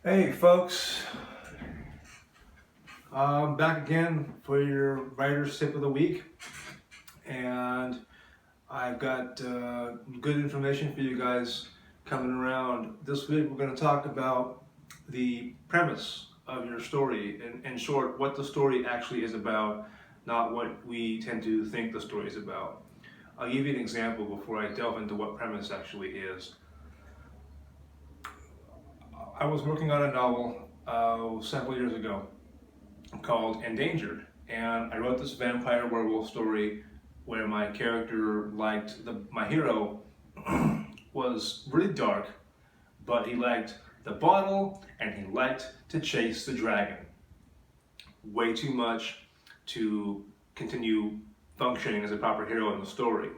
Hey folks, I'm back again for your writer's tip of the week, and I've got good information for you guys coming around. This week we're going to talk about the premise of your story, in short, what the story actually is about, not what we tend to think the story is about. I'll give you an example before I delve into what premise actually is. I was working on a novel several years ago called Endangered, and I wrote this vampire werewolf story where my character my hero was really dark, but he liked the bottle and he liked to chase the dragon. Way too much to continue functioning as a proper hero in the story.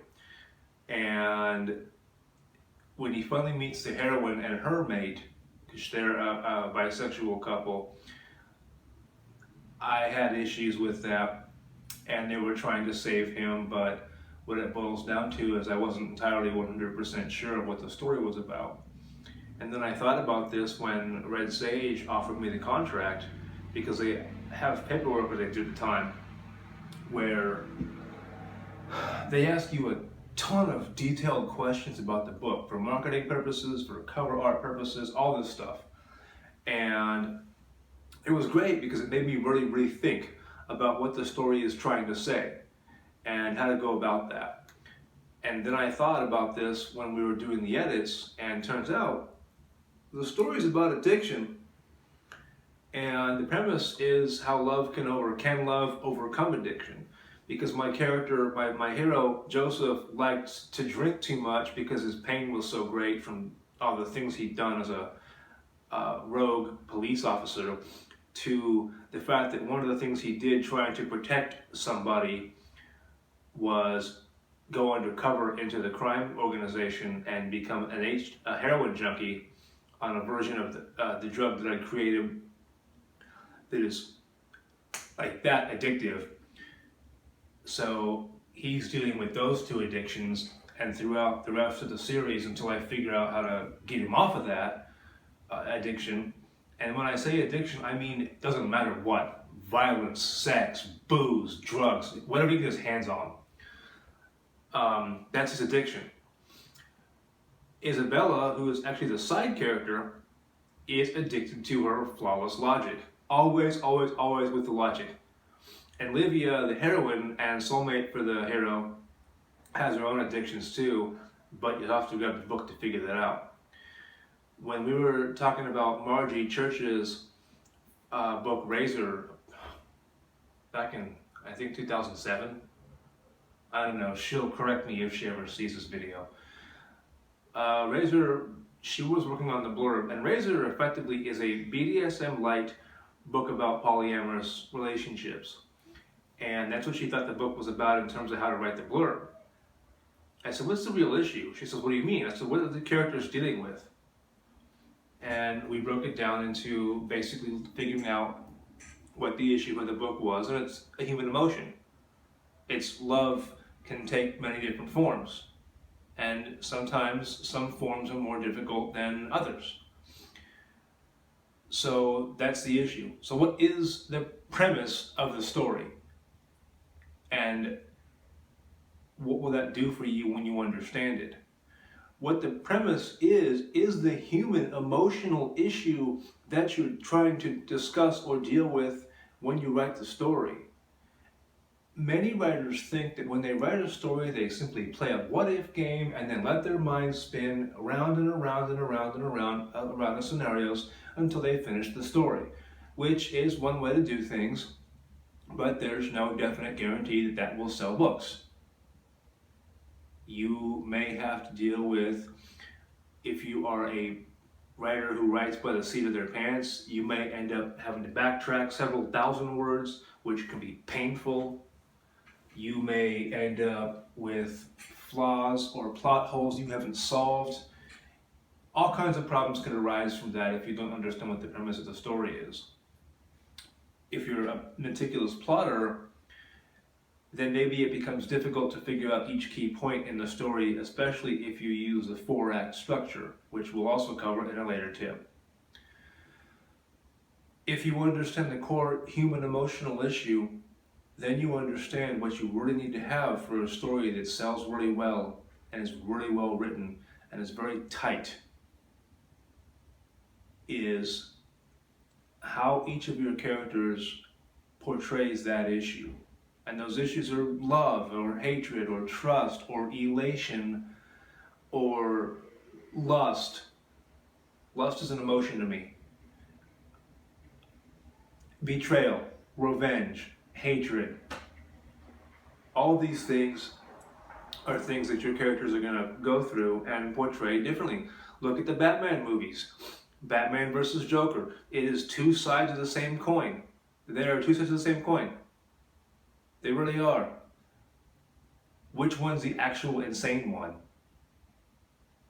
And when he finally meets the heroine and her mate, because they're a bisexual couple, I had issues with that, and they were trying to save him, but what it boils down to is I wasn't entirely 100% sure of what the story was about. And then I thought about this when Red Sage offered me the contract, because they have paperwork that they do at the time where they ask you a ton of detailed questions about the book for marketing purposes, for cover art purposes, all this stuff. And it was great because it made me really rethink about what the story is trying to say and how to go about that. And then I thought about this when we were doing the edits, and turns out the story is about addiction, and the premise is how can love overcome addiction. Because my character, my hero Joseph, liked to drink too much because his pain was so great from all the things he'd done as a rogue police officer, to the fact that one of the things he did trying to protect somebody was go undercover into the crime organization and become a heroin junkie on a version of the drug that I created that is like that addictive. So he's dealing with those two addictions, and throughout the rest of the series until I figure out how to get him off of that addiction. And when I say addiction, I mean it doesn't matter what. Violence, sex, booze, drugs, whatever he gets his hands on. That's his addiction. Isabella, who is actually the side character, is addicted to her flawless logic. Always, always, always with the logic. And Livia, the heroine and soulmate for the hero, has her own addictions too, but you have to grab the book to figure that out. When we were talking about Margie Church's book Razor back in, I think, 2007, I don't know, she'll correct me if she ever sees this video. Razor, she was working on the blurb, and Razor effectively is a BDSM light book about polyamorous relationships. And that's what she thought the book was about in terms of how to write the blurb. I said, what's the real issue? She says, what do you mean? I said, what are the characters dealing with? And we broke it down into basically figuring out what the issue of the book was, and it's a human emotion. It's love can take many different forms, and sometimes some forms are more difficult than others. So that's the issue. So what is the premise of the story? And what will that do for you when you understand it? What the premise is the human emotional issue that you're trying to discuss or deal with when you write the story. Many writers think that when they write a story, they simply play a what-if game and then let their minds spin around and around and around and around the scenarios until they finish the story, which is one way to do things, but there's no definite guarantee that that will sell books. You may have to deal with, if you are a writer who writes by the seat of their pants, you may end up having to backtrack several thousand words, which can be painful. You may end up with flaws or plot holes you haven't solved. All kinds of problems can arise from that if you don't understand what the premise of the story is. If you're a meticulous plotter, then maybe it becomes difficult to figure out each key point in the story, especially if you use a 4-act structure, which we'll also cover in a later tip. if you understand the core human emotional issue, then you understand what you really need to have for a story that sells really well and is really well written and is very tight, is how each of your characters portrays that issue. And those issues are love or hatred or trust or elation or lust. Lust is an emotion to me. Betrayal, revenge, hatred. All these things are things that your characters are going to go through and portray differently. Look at the Batman movies. Batman versus Joker. It is two sides of the same coin. There are two sides of the same coin. They really are. Which one's the actual insane one?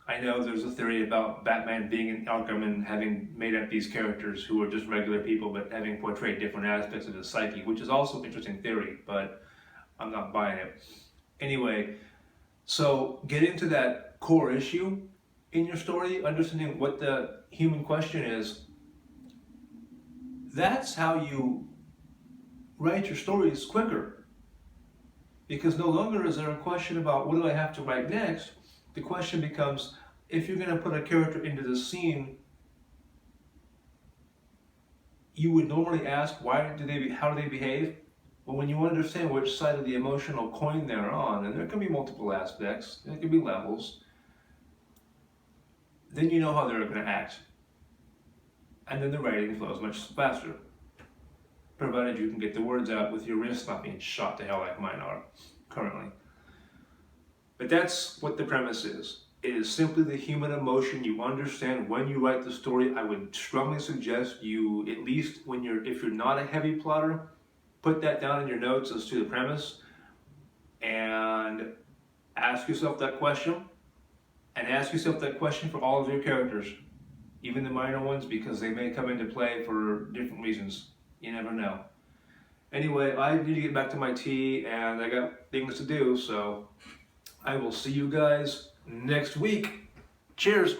I know there's a theory about Batman being in Arkham and having made up these characters who are just regular people but having portrayed different aspects of his psyche, which is also an interesting theory, but I'm not buying it. Anyway, so get into that core issue in your story, understanding what the human question is. That's how you write your stories quicker. Because no longer is there a question about what do I have to write next. The question becomes, if you're going to put a character into the scene, you would normally ask, how do they behave? Well, when you understand which side of the emotional coin they're on, and there can be multiple aspects, there can be levels, then you know how they're going to act. And then the writing flows much faster, provided you can get the words out with your wrists not being shot to hell like mine are currently. But that's what the premise is. It is simply the human emotion you understand when you write the story. I would strongly suggest you, at least if you're not a heavy plotter, put that down in your notes as to the premise and ask yourself that question. And ask yourself that question for all of your characters, even the minor ones, because they may come into play for different reasons. You never know. Anyway, I need to get back to my tea and I got things to do, so I will see you guys next week. Cheers!